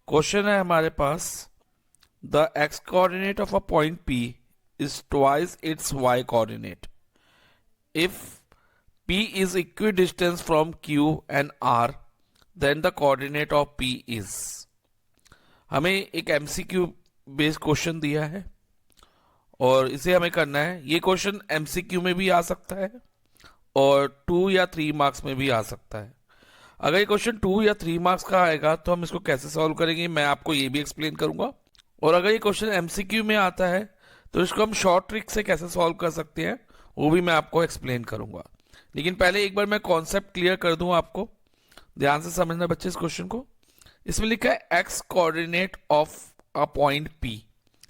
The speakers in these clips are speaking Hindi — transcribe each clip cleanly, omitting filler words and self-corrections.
क्वेश्चन है हमारे पास, the x coordinate of a point P is twice its y coordinate if P is equidistant from Q and R then the coordinate of P is. हमें एक एमसीक्यू बेस्ड क्वेश्चन दिया है और इसे हमें करना है। ये क्वेश्चन एमसीक्यू में भी आ सकता है और 2 या 3 मार्क्स में भी आ सकता है। अगर ये क्वेश्चन 2 या 3 मार्क्स का आएगा तो हम इसको कैसे सॉल्व करेंगे मैं आपको ये भी एक्सप्लेन करूंगा, और अगर ये क्वेश्चन एमसीक्यू में आता है तो इसको हम शॉर्ट ट्रिक से कैसे सॉल्व कर सकते हैं वो भी मैं आपको एक्सप्लेन करूंगा। लेकिन पहले एक बार मैं कॉन्सेप्ट क्लियर कर दूं आपको, ध्यान से समझना बच्चे इस क्वेश्चन को। इसमें लिखा है X coordinate of a point P.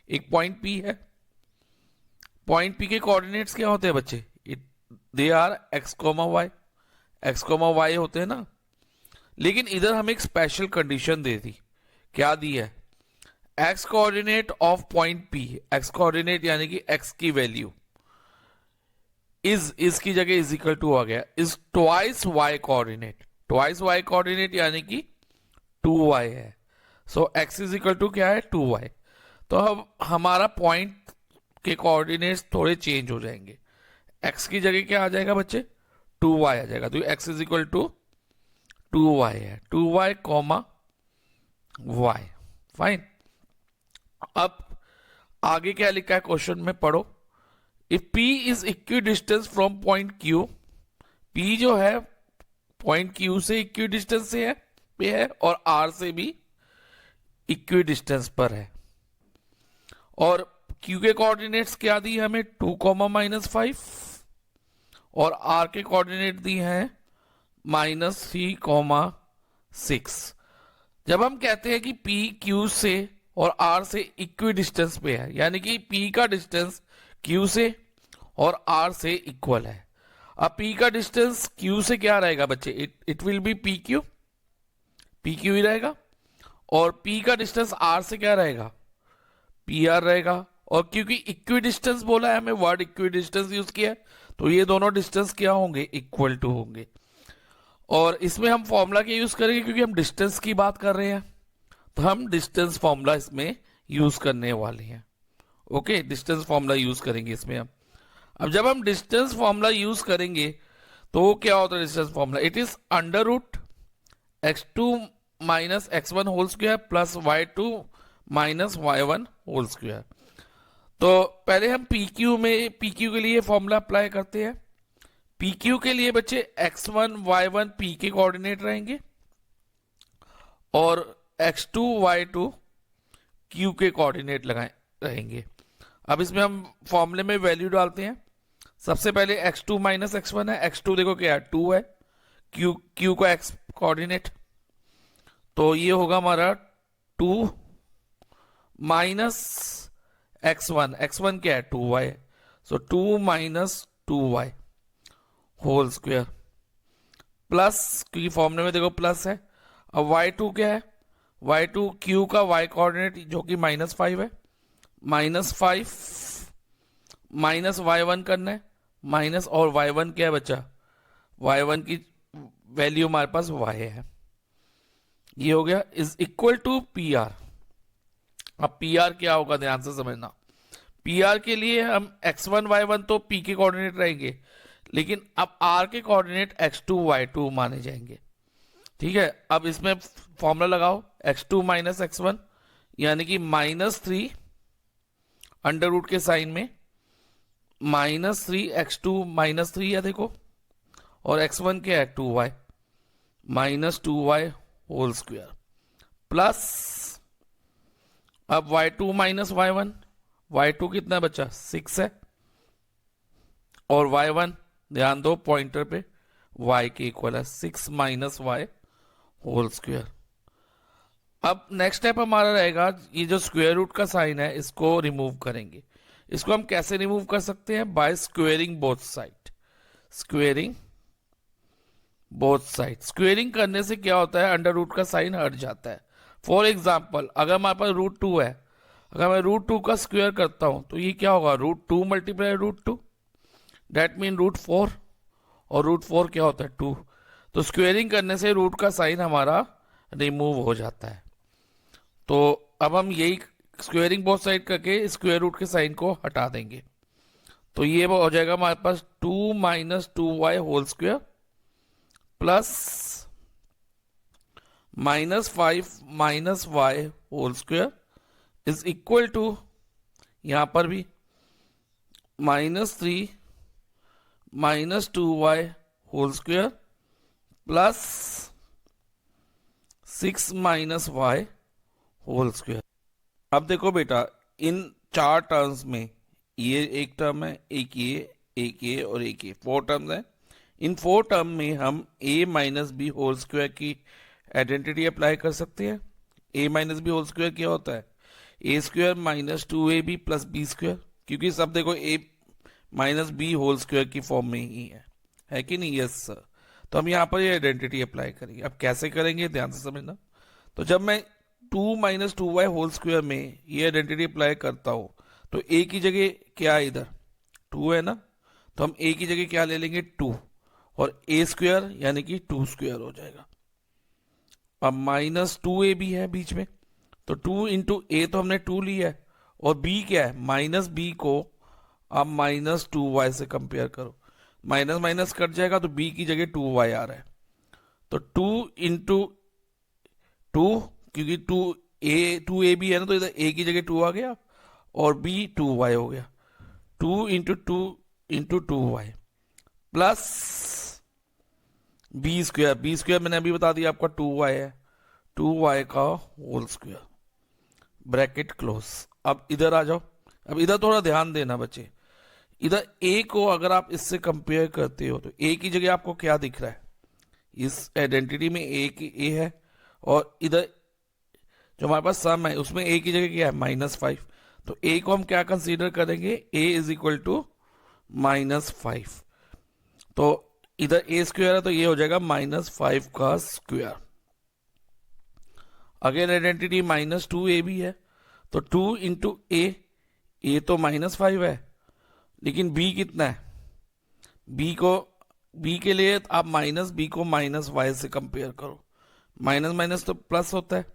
एक पॉइंट पी है, पॉइंट पी के कोऑर्डिनेट्स क्या होते हैं बच्चे? They are X comma Y. X comma Y होते हैं ना, लेकिन इधर हमें एक स्पेशल कंडीशन दे दी। क्या दी है? X coordinate of point P, x coordinate यानी कि एक्स की वैल्यू इज की जगह इज इक्वल टू आ गया, is twice y coordinate. Twice y coordinate यानी कि 2y है। So x is equal to क्या है? 2y। तो अब हमारा पॉइंट के कोऑर्डिनेट्स थोड़े चेंज हो जाएंगे। x की जगह क्या आ जाएगा बच्चे? 2y आ जाएगा। तो x is equal to 2y है, 2y कॉमा y। फाइन। अब आगे क्या लिखा है क्वेश्चन में पढ़ो। If p is equidistant from point q, p जो है पॉइंट q से इक्वी डिस्टेंस से है पे है और r से भी इक्वी डिस्टेंस पर है, और q के कोऑर्डिनेट्स क्या दी हमें? 2 कॉमा -5, और r के कोऑर्डिनेट दी हैं -3 कॉमा 6। जब हम कहते हैं कि p q से और r से इक्वी डिस्टेंस पे है, यानी कि p का डिस्टेंस q से और r से इक्वल है। अब p का डिस्टेंस q से क्या रहेगा बच्चे? इट विल बी pq ही रहेगा, और p का डिस्टेंस r से क्या रहेगा? pr रहेगा। और क्योंकि इक्वी डिस्टेंस बोला है, हमें वर्ड इक्वी डिस्टेंस यूज किया है, तो ये दोनों डिस्टेंस क्या होंगे? इक्वल टू होंगे। और इसमें हम फॉर्मूला क्या यूज करेंगे? क्योंकि हम डिस्टेंस की बात कर रहे हैं तो हम डिस्टेंस फॉर्मूला इसमें यूज करने वाले हैं। ओके, डिस्टेंस फॉर्मूला यूज करेंगे इसमें हम। अब जब हम डिस्टेंस फॉर्मूला यूज करेंगे तो क्या होता है distance formula? It is under root x2 minus x1 whole square plus y2 minus y1 whole square. तो पहले हम PQ के लिए फॉर्मूला अप्लाई करते हैं। PQ के लिए बच्चे x1 y1 P के कोऑर्डिनेट रहेंगे और x2 y2 Q के कोऑर्डिनेट लगाए रहेंगे। अब इसमें हम फॉर्मूले में वैल्यू डालते हैं। सबसे पहले x2 माइनस x1 है, x2 देखो क्या है? 2 है, Q का x कोऑर्डिनेट, तो ये होगा हमारा 2 माइनस x1 क्या है? 2y, so 2 minus 2y whole square plus, क्योंकि फॉर्मूले में देखो प्लस है। अब y2 क्या है? y2 q का y कोऑर्डिनेट जो कि -5 है, -5 माइनस y1 करना है, माइनस, और y1 क्या है बच्चा? y1 की वैल्यू हमारे पास y है। ये हो गया, इज इक्वल टू pr। अब pr क्या होगा ध्यान से समझना। pr के लिए हम x1 y1 तो p के कोऑर्डिनेट रहेंगे, लेकिन अब r के कोऑर्डिनेट x2 y2 माने जाएंगे। ठीक है, अब इसमें फॉर्मूला लगाओ, x2 माइनस x1 यानी कि -3 अंडर रूट के साइन में -3 x2 -3 है देखो, और x1 क्या है? 2y -2y whole square plus, अब y2 माइनस y1, y2 कितना बचा? 6 है, और y1 ध्यान दो पॉइंटर पे y के इक्वल है, 6 माइनस y होल स्क्वायर। अब नेक्स्ट स्टेप हमारा रहेगा, ये जो स्क्वायर रूट का साइन है इसको रिमूव करेंगे। इसको हम कैसे रिमूव कर सकते हैं? By squaring both side. Squaring both side, squaring करने से क्या होता है? अंडर रूट का साइन हट जाता है। फॉर एग्जाम्पल, अगर हमारे पास √2 है, अगर मैं √2 का स्क्वायर करता हूं तो ये क्या होगा? √2 मल्टीप्लाई √2, डेट मीन √4, और √4 क्या होता है? 2। तो स्क्वेयरिंग करने से रूट का साइन हमारा रिमूव हो जाता है। तो अब हम यही स्क्वेयरिंग बोथ साइड करके स्क्वायर रूट के साइन को हटा देंगे। तो ये हो जाएगा हमारे पास 2 minus 2y whole square plus -5 minus y whole square is equal to, यहां पर भी -3 minus 2y whole square plus 6 minus y whole square. अब देखो बेटा, इन चार टर्म्स में ये एक टर्म है, एक ये और एक ये, 4 टर्म्स हैं। इन 4 टर्म में हम a minus b whole square की आइडेंटिटी अप्लाई कर सकते हैं। a minus b whole square क्या होता है? a square minus 2ab plus b square, क्योंकि सब देखो a minus b whole square की फॉर्म में ही है कि नहीं? Yes sir. तो हम यहाँ पर ये आइडेंटिटी अप्लाई करेंगे। अब कैसे करेंगे ध्यान से समझना। तो जब मैं 2 माइनस 2y होल स्क्वायर में ये आइडेंटिटी अप्लाई करता हूँ तो a की जगह क्या है? इधर 2 है ना, तो हम a की जगह क्या ले लेंगे? 2, और a स्क्वायर यानी कि 2 स्क्वायर हो जाएगा। अब माइनस 2a भी है बीच में, तो 2 इंटू ए तो हमने 2 लिया है, और b क्या है? माइनस b को आप माइनस 2y से कंपेयर करो, माइनस माइनस कट जाएगा तो b की जगह 2y आ रहा है। तो 2 इंटू 2, क्योंकि 2a भी है ना, तो इधर a की जगह 2 आ गया और b 2y हो गया। 2 into 2y plus b square मैंने अभी बता दिया आपका 2y है, 2y का होल स्क्वायर, ब्रैकेट क्लोज। अब इधर आ जाओ। अब इधर थोड़ा ध्यान देना बच्चे, इधर a को अगर आप इससे कंपेयर करते हो तो a की जगह आपको क्या दिख रहा है? इस आइडेंटिटी में a है, और इधर जो हमारे पास सम है उसमें a की जगह क्या है? -5। तो a को हम क्या कंसीडर करेंगे? a is equal to -5। तो इधर a स्क्वायर है तो ये हो जाएगा -5 का स्क्वायर। अगेन आइडेंटिटी -2a भी है, तो 2 इंटू a तो -5 है, लेकिन b कितना है? b के लिए आप b को -y से कंपेयर करो, माइनस माइनस तो प्लस होता है,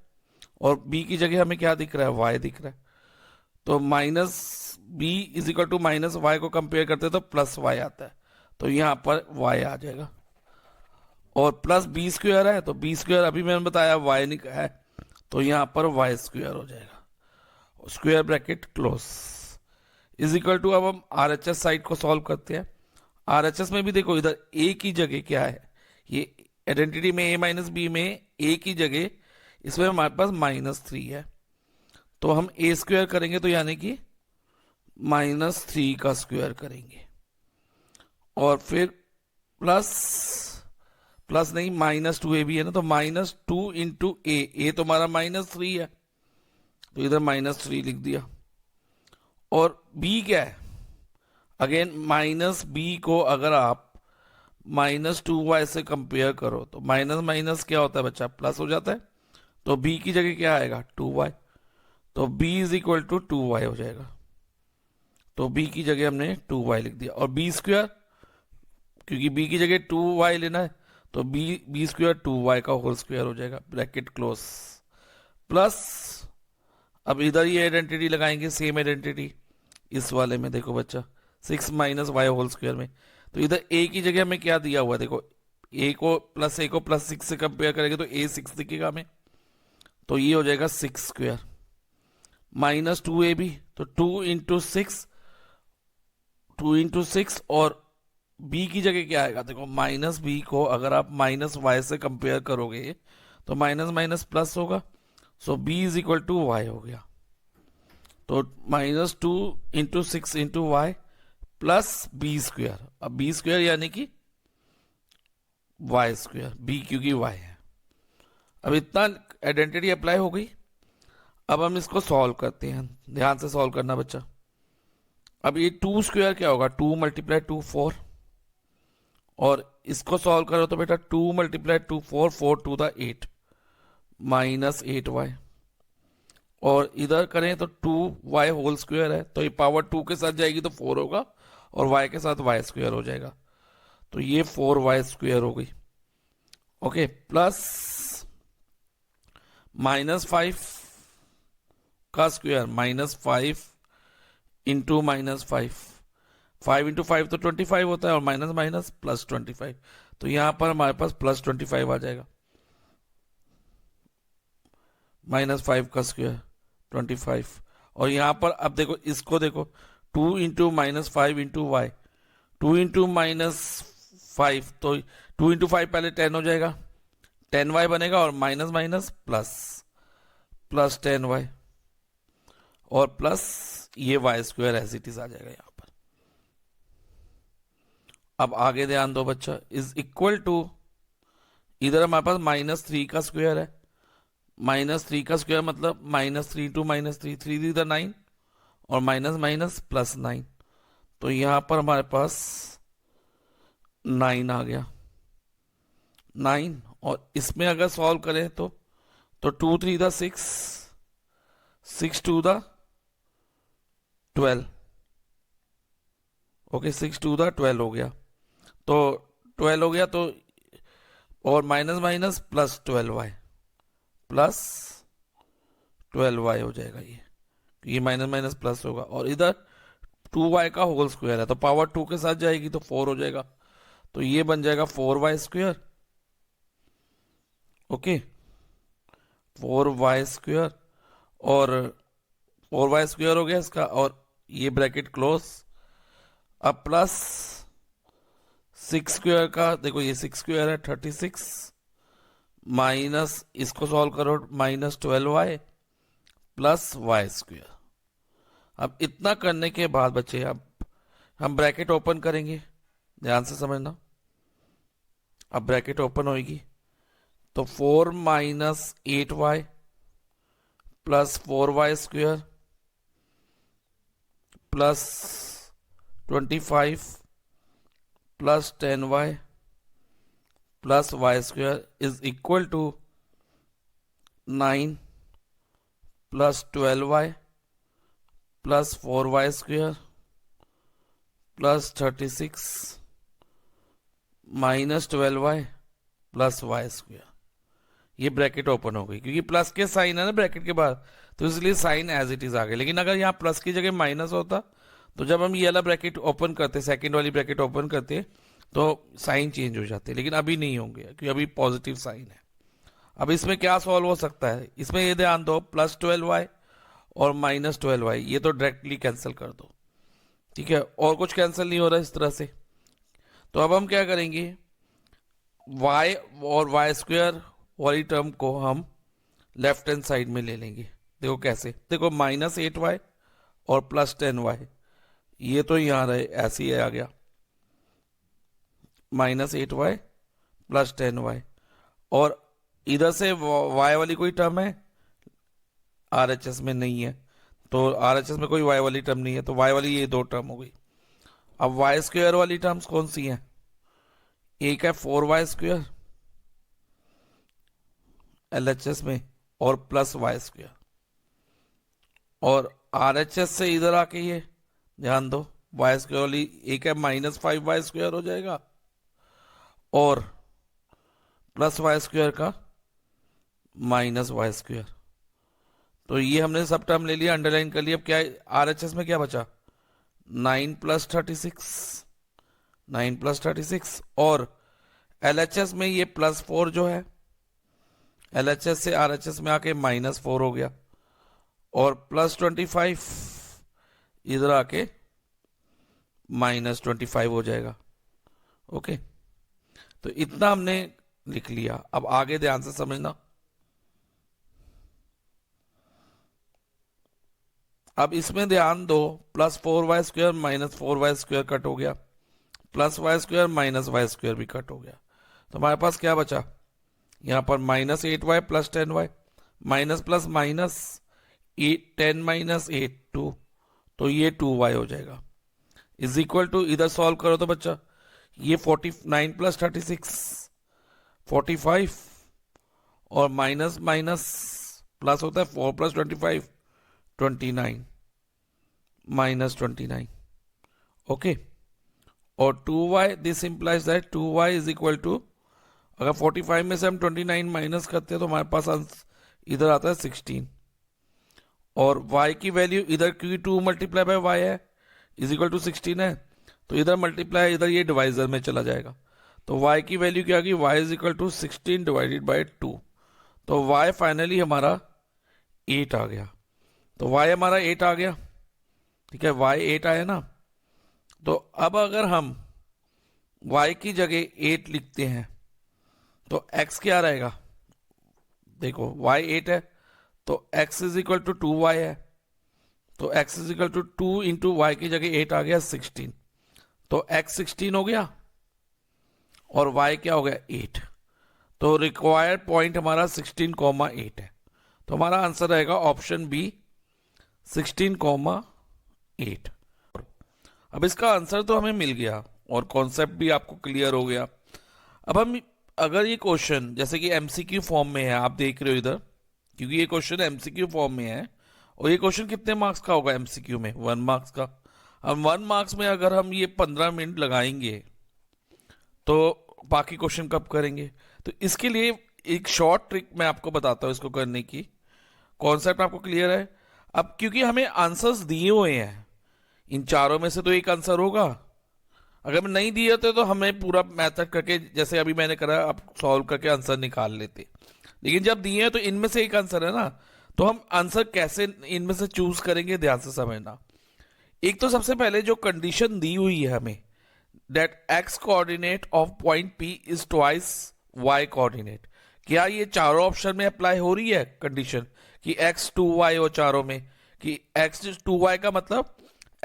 और b की जगह हमें क्या दिख रहा है? y दिख रहा है। तो -b is equal to -y को कंपेयर करते हैं तो +y आता है, तो यहां पर y आ जाएगा। और प्लस b स्क्वायर है, तो b स्क्वायर अभी मैंने बताया y है, तो यहां पर y स्क्वायर हो जाएगा, square bracket close is equal to. अब हम RHS साइड को सॉल्व करते हैं। RHS में भी देखो, इधर a की जगह क्या है? ये आइडेंटिटी में a माइनस बी में a की जगह इसमें हमारे पास -3 है, तो हम a स्क्वायर करेंगे तो यानी कि -3 का स्क्वायर करेंगे, और फिर प्लस नहीं, -2a भी है ना, तो -2 इंटू a तो हमारा -3 है, तो इधर -3 लिख दिया। और b क्या है? अगेन -b को अगर आप -2y से कंपेयर करो तो माइनस माइनस क्या होता है बच्चा? प्लस हो जाता है, तो b की जगह क्या आएगा? 2y, तो b is equal to 2y हो जाएगा। तो b की जगह हमने 2y लिख दिया, और b स्क्वायर, क्योंकि b की जगह 2y लेना है, तो b स्क्वायर 2y का होल स्क्वायर हो जाएगा, ब्रैकेट क्लोज प्लस। अब इधर ये आइडेंटिटी लगाएंगे, सेम आइडेंटिटी इस वाले में। देखो बच्चा, 6 माइनस वाई होल स्क्वायर में, तो इधर a की जगह हमें क्या दिया हुआ है? देखो, a को प्लस 6 से कंपेयर करेंगे तो a 6 दिखेगा हमें, तो ये हो जाएगा 6 स्क्वायर -2a भी, तो 2 इंटू सिक्स, और b की जगह क्या आएगा? देखो, -b को अगर आप -y से कंपेयर करोगे तो माइनस माइनस प्लस होगा, so b is equal to y हो गया। तो -2 into 6 into y plus b square. अब b स्क्वायर यानी कि y स्क्वायर, b क्योंकि y है। अब इतना आइडेंटिटी अप्लाई हो गई। अब हम इसको सॉल्व करते हैं, ध्यान से सॉल्व करना बच्चा। अब ये 2 स्क्वायर क्या होगा? 2 मल्टीप्लाई 2 4, और इसको सॉल्व करो तो बेटा 2 मल्टीप्लाई 2 4, 4 2 8 -8y, और इधर करें तो 2y होल स्क्वायर है, तो ये पावर 2 के साथ जाएगी तो 4 होगा, और y के साथ y स्क्वायर हो जाएगा, तो ये 4y स्क्वायर हो गई। ओके, प्लस -5 का स्क्वायर -5 इंटू -5, 5 इंटू 5 तो 25 होता है, और माइनस माइनस प्लस 25, तो यहां पर हमारे पास प्लस 25 आ जाएगा। -5 का स्क्वायर 25, और यहां पर अब देखो, इसको देखो, 2 इंटू -5 इंटू वाई, 2 इंटू -5, तो 2 इंटू 5 पहले 10 हो जाएगा, 10y बनेगा, और minus minus plus, plus 10y, और प्लस ये y square as it is आ जाएगा यहां पर। अब आगे ध्यान दो बच्चा, इज इक्वल टू, इधर हमारे पास -3 का स्क्वायर है, -3 का स्क्वायर मतलब -3 टू -3, 3 इधर 9, और माइनस माइनस प्लस 9, तो यहां पर हमारे पास 9 आ गया, 9, और इसमें अगर सॉल्व करें तो 2 3 द 6, 6 2 द 12, ओके, 6 2 द 12 हो गया, तो 12 हो गया, तो और minus minus plus 12y, plus 12y हो जाएगा ये माइनस माइनस प्लस होगा, और इधर 2y का होल स्क्वायर है, तो पावर 2 के साथ जाएगी तो 4 हो जाएगा, तो ये बन जाएगा 4y square, okay, 4y square, और 4y स्क्वायर हो गया इसका, और ये ब्रैकेट क्लोज, अब प्लस 6 स्क्वायर का, देखो ये 6 स्क्वायर है 36, माइनस इसको सॉल्व करो, -12y प्लस y स्क्वायर। अब इतना करने के बाद बच्चे, अब हम ब्रैकेट ओपन करेंगे, ध्यान से समझना, अब ब्रैकेट ओपन होगी, तो 4 - 8y plus 4y square plus 25 plus 10y plus y square is equal to 9 plus 12y plus 4y square plus 36 minus 12y plus y square. ये ब्रैकेट ओपन हो गई, क्योंकि प्लस के साइन है ना ब्रैकेट के बाद, तो इसलिए साइन एज इट इज आ गया। लेकिन अगर यहाँ प्लस की जगह माइनस होता, तो जब हम ये वाला ब्रैकेट ओपन करते, सेकंड वाली ब्रैकेट ओपन करते, तो साइन चेंज हो जाते, लेकिन अभी नहीं होंगे क्योंकि अभी पॉजिटिव साइन है। अब इसमें क्या सॉल्व हो सकता है, इसमें ये ध्यान दो, प्लस 12y और माइनस 12y, ये तो डायरेक्टली कैंसिल कर दो, ठीक है, और कुछ कैंसिल नहीं हो रहा इस तरह से। तो अब हम क्या करेंगे, y और y स्क्वायर वाली टर्म को हम लेफ्ट हैंड साइड में ले लेंगे। देखो कैसे, देखो -8y और प्लस 10y, ये तो यहां रहे, ऐसे ही आ गया, -8y प्लस 10y, और इधर से y वाली कोई टर्म है RHS में नहीं है, तो RHS में कोई y वाली टर्म नहीं है, तो y वाली ये दो टर्म हो गई। अब y स्क्वायर वाली टर्म्स कौन सी हैं, एक है 4y स्क्वायर LHS में, और प्लस y स्क्वायर, और RHS से इधर आके ये ध्यान दो, y स्क्वायर वाली एक है -5y स्क्वायर हो जाएगा, और प्लस y स्क्वायर का -y स्क्वायर। तो ये हमने सब टर्म ले लिया, अंडरलाइन कर लिया। अब क्या RHS में क्या बचा, 9 + 36, 9 + 36, और LHS में ये +4 जो है, LHS से RHS में आके -4 हो गया, और प्लस 25 इधर आके -25 हो जाएगा, ओके। तो इतना हमने लिख लिया। अब आगे ध्यान से समझना, अब इसमें ध्यान दो, +4y square -4y square cut हो गया, plus y square -y square भी कट हो गया, तो हमारे पास क्या बचा, यहां पर -8y plus 10y, minus plus minus 10 - 8 2, तो ये 2y हो जाएगा, इज इक्वल टू, इधर सॉल्व करो तो बच्चा, ये 49 + 36 45, और माइनस माइनस प्लस होता है, 4 + 25 29 -29, ओके। और 2y, this implies that 2y is equal to, अगर 45 में से हम 29 माइनस करते हैं तो हमारे पास इधर आता है 16, और y की वैल्यू इधर क्योंकि 2 मल्टीप्लाई बाय y है इज इक्वल टू 16 है, तो इधर मल्टीप्लाई इधर ये डिवाइजर में चला जाएगा। तो y की वैल्यू क्या होगी, y is equal to 16 divided by 2। तो y फाइनली हमारा 8 आ गया। तो y हमारा 8 आ गया, ठीक है, y 8 आया ना। तो अब अगर हम y की जगह 8 लिखते हैं तो x क्या रहेगा, देखो y 8 है तो x is equal to 2y है, तो x is equal to 2 into y की जगह 8 आ गया 16। तो x 16 हो गया और y क्या हो गया 8। तो रिक्वायर्ड पॉइंट हमारा 16,8 है। तो हमारा आंसर रहेगा ऑप्शन बी 16,8। अब इसका आंसर तो हमें मिल गया और कॉन्सेप्ट भी आपको क्लियर हो गया। अब हम अगर ये क्वेश्चन जैसे कि एमसीक्यू फॉर्म में है, आप देख रहे हो इधर, क्योंकि ये क्वेश्चन एमसीक्यू फॉर्म में है और ये क्वेश्चन कितने मार्क्स का होगा एमसीक्यू में, 1 मार्क्स का। अब 1 मार्क्स में अगर हम ये 15 मिनट लगाएंगे तो बाकी क्वेश्चन कब करेंगे। तो इसके लिए एक शॉर्ट ट्रिक मैं आपको बताता हूँ इसको करने की। कॉन्सेप्ट आपको क्लियर है। अब क्योंकि हमें आंसर्स दिए हुए हैं, इन चारों में से तो एक आंसर होगा। अगर नहीं दिए होते तो हमें पूरा मेथड करके, जैसे अभी मैंने करा, आप सॉल्व करके आंसर निकाल लेते। लेकिन जब दिए हैं तो इनमें से एक आंसर है ना, तो हम आंसर कैसे इनमें से चूज करेंगे, ध्यान से समझना। एक तो सबसे पहले जो कंडीशन दी हुई है हमें, that x coordinate of point P is twice y coordinate, क्या ये चारों ऑप्शन में अप्लाई हो रही है कंडीशन कि x 2y हो चारों में, कि x 2y का मतलब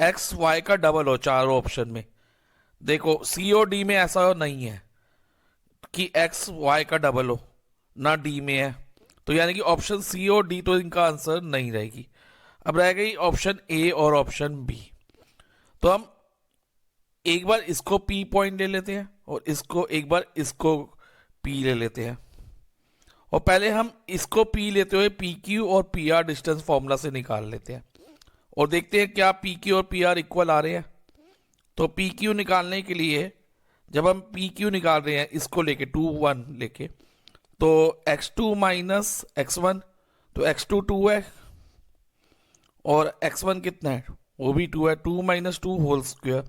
x y का डबल हो चारों ऑप्शन में। देखो C और D में ऐसा नहीं है कि x y का डबल हो, ना D में है, तो यानी कि ऑप्शन C और D तो इनका आंसर नहीं रहेगी। अब रह गई ऑप्शन A और ऑप्शन B। तो हम एक बार इसको P पॉइंट ले लेते हैं और इसको एक बार इसको P ले लेते हैं। और पहले हम इसको P लेते हुए PQ और PR डिस्टेंस फॉर्मूला से निकाल लेते हैं और देखते हैं क्या PQ और PR इक्वल आ रहे हैं। तो PQ निकालने के लिए जब हम PQ निकाल रहे हैं इसको लेके 2 1 लेके, तो x2 माइनस x1, तो x2 2 है और x1 कितना है, वो भी 2 है, 2 माइनस 2 होल स्क्वायर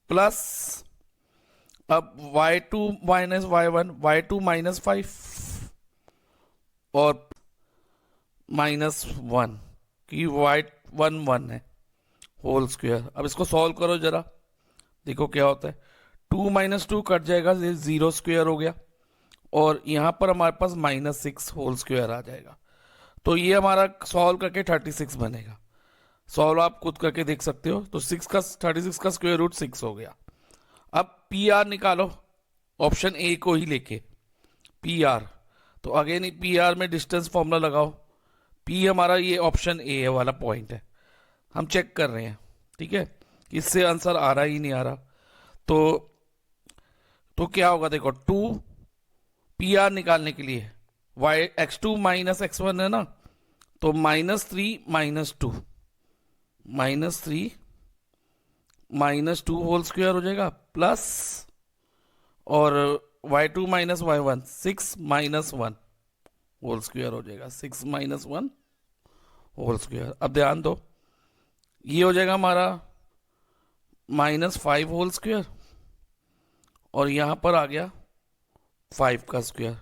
प्लस, अब y2 minus y1, y2 minus 5 और माइनस 1 कि y1 1 है होल स्क्वायर। अब इसको सॉल्व करो जरा, देखो क्या होता है। 2 माइनस 2 कट जाएगा, 0 स्क्वायर हो गया और यहां पर हमारे पास माइनस 6 होल स्क्वायर आ जाएगा। तो ये हमारा सॉल्व करके 36 बनेगा। सॉल्व आप खुद करके देख सकते हो। तो 36 का स्क्वायर रूट 6 हो गया। अब पी आर निकालो, ऑप्शन ए को ही लेके पी आर। तो अगेन पी आर में डिस्टेंस फॉर्मूला लगाओ। पी हमारा ये ऑप्शन ए वाला पॉइंट है, हम चेक कर रहे हैं, ठीक है, इससे आंसर आ रहा ही नहीं आ रहा। तो क्या होगा, देखो 2 पी आर निकालने के लिए y x2 माइनस x1 है ना, तो -3 माइनस 2 माइनस 2 होल स्क्वायर हो जाएगा प्लस, और y2 minus y1 6 minus 1 whole square हो जाएगा, 6 माइनस 1 होल स्क्वायर। अब ध्यान दो, ये हो जाएगा हमारा -5 होल स्क्वायर और यहां पर आ गया 5 का स्क्वायर।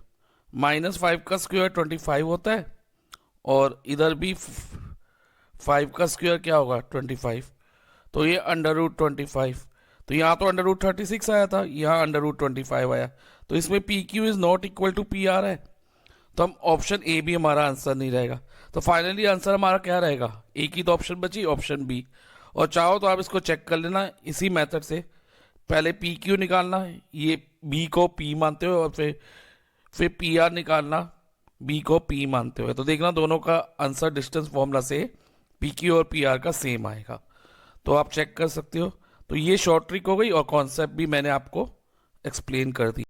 -5 का स्क्वायर 25 होता है और इधर भी 5 का स्क्वायर क्या होगा 25। तो ये √25, तो यहाँ तो √36 आया था, यहाँ √25 आया। तो इसमें PQ is not equal to PR है, तो हम ऑप्शन ए भी हमारा आंसर नहीं रहेगा। तो फाइनली आंसर हमारा क्या रहेगा, एक ही तो ऑप्शन बची, ऑप्शन बी। और चाहो तो आप इसको चेक कर लेना इसी मेथड से, पहले PQ निकालना, ये B को P मानते हो और फिर PR निकालना B को P मानते हुए। तो देखना दोनों का आंसर डिस्टेंस फॉर्मूला से PQ और PR का सेम आएगा। तो आप चेक कर सकते हो। तो ये शॉर्ट ट्रिक हो गई और कॉन्सेप्ट भी मैंने आपको एक्सप्लेन कर दी।